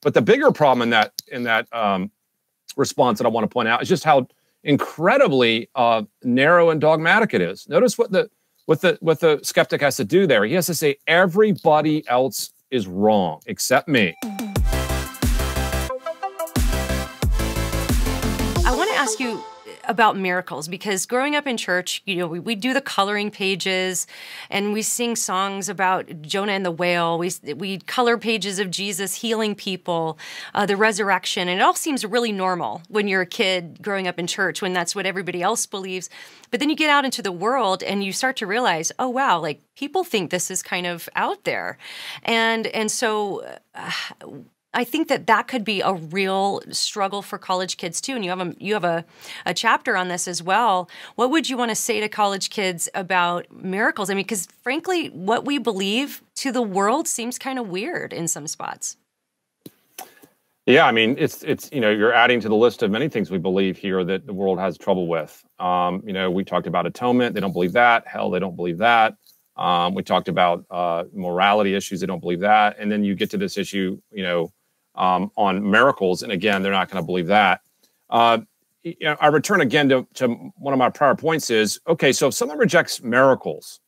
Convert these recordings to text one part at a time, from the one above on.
But the bigger problem in that response that I want to point out is just how incredibly narrow and dogmatic it is. Notice what the skeptic has to do there. He has to say everybody else is wrong except me. I want to ask you about miracles, because growing up in church, you know, we do the coloring pages and we sing songs about Jonah and the whale. We color pages of Jesus healing people, the resurrection, and it all seems really normal when you're a kid growing up in church, when that's what everybody else believes. But then you get out into the world and you start to realize, oh wow, like people think this is kind of out there, and so. I think that could be a real struggle for college kids too. And you have a chapter on this as well. What would you want to say to college kids about miracles? I mean, because frankly, what we believe to the world seems kind of weird in some spots. Yeah, I mean, it's you know, you're adding to the list of many things we believe here that the world has trouble with. You know, we talked about atonement. They don't believe that. Hell, they don't believe that. We talked about morality issues. They don't believe that. And then you get to this issue, you know, on miracles, and again, they're not going to believe that. You know, I return again to one of my prior points is, okay, so if someone rejects miracles,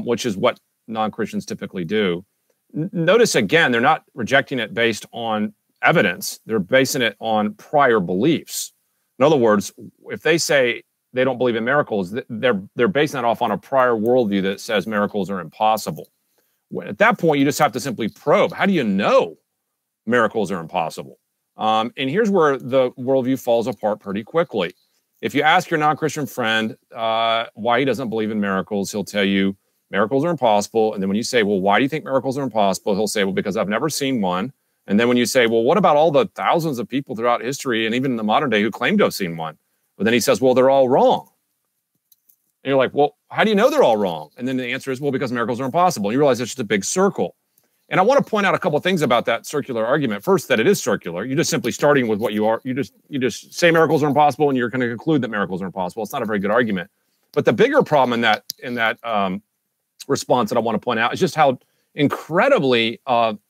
which is what non-Christians typically do, notice again, they're not rejecting it based on evidence. They're basing it on prior beliefs. In other words, if they say they don't believe in miracles, they're basing that off on a prior worldview that says miracles are impossible. At that point, you just have to simply probe. How do you know miracles are impossible? And here's where the worldview falls apart pretty quickly. If you ask your non-Christian friend why he doesn't believe in miracles, he'll tell you miracles are impossible. And then when you say, well, why do you think miracles are impossible? He'll say, well, because I've never seen one. And then when you say, well, what about all the thousands of people throughout history and even in the modern day who claim to have seen one? But then he says, well, they're all wrong. And you're like, well, how do you know they're all wrong? And then the answer is, well, because miracles are impossible. And you realize it's just a big circle. And I want to point out a couple of things about that circular argument. First, that it is circular. You're just simply starting with what you are. You just say miracles are impossible, and you're going to conclude that miracles are impossible. It's not a very good argument. But the bigger problem in that response that I want to point out is just how incredibly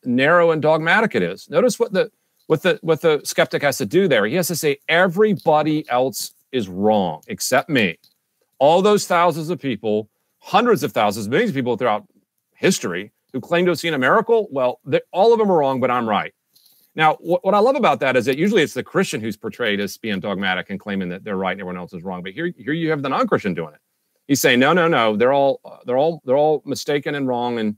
narrow and dogmatic it is. Notice what the skeptic has to do there. He has to say everybody else is wrong except me. All those thousands of people, hundreds of thousands, millions of people throughout history who claim to have seen a miracle, well, all of them are wrong, but I'm right. Now, what I love about that is that usually it's the Christian who's portrayed as being dogmatic and claiming that they're right and everyone else is wrong. But here you have the non-Christian doing it. He's saying, no, they're all mistaken and wrong and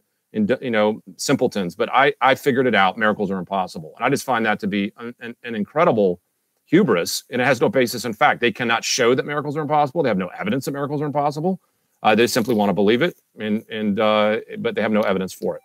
you know, simpletons. But I figured it out. Miracles are impossible. And I just find that to be an incredible hubris, and it has no basis in fact. They cannot show that miracles are impossible. They have no evidence that miracles are impossible. They simply want to believe it, but they have no evidence for it.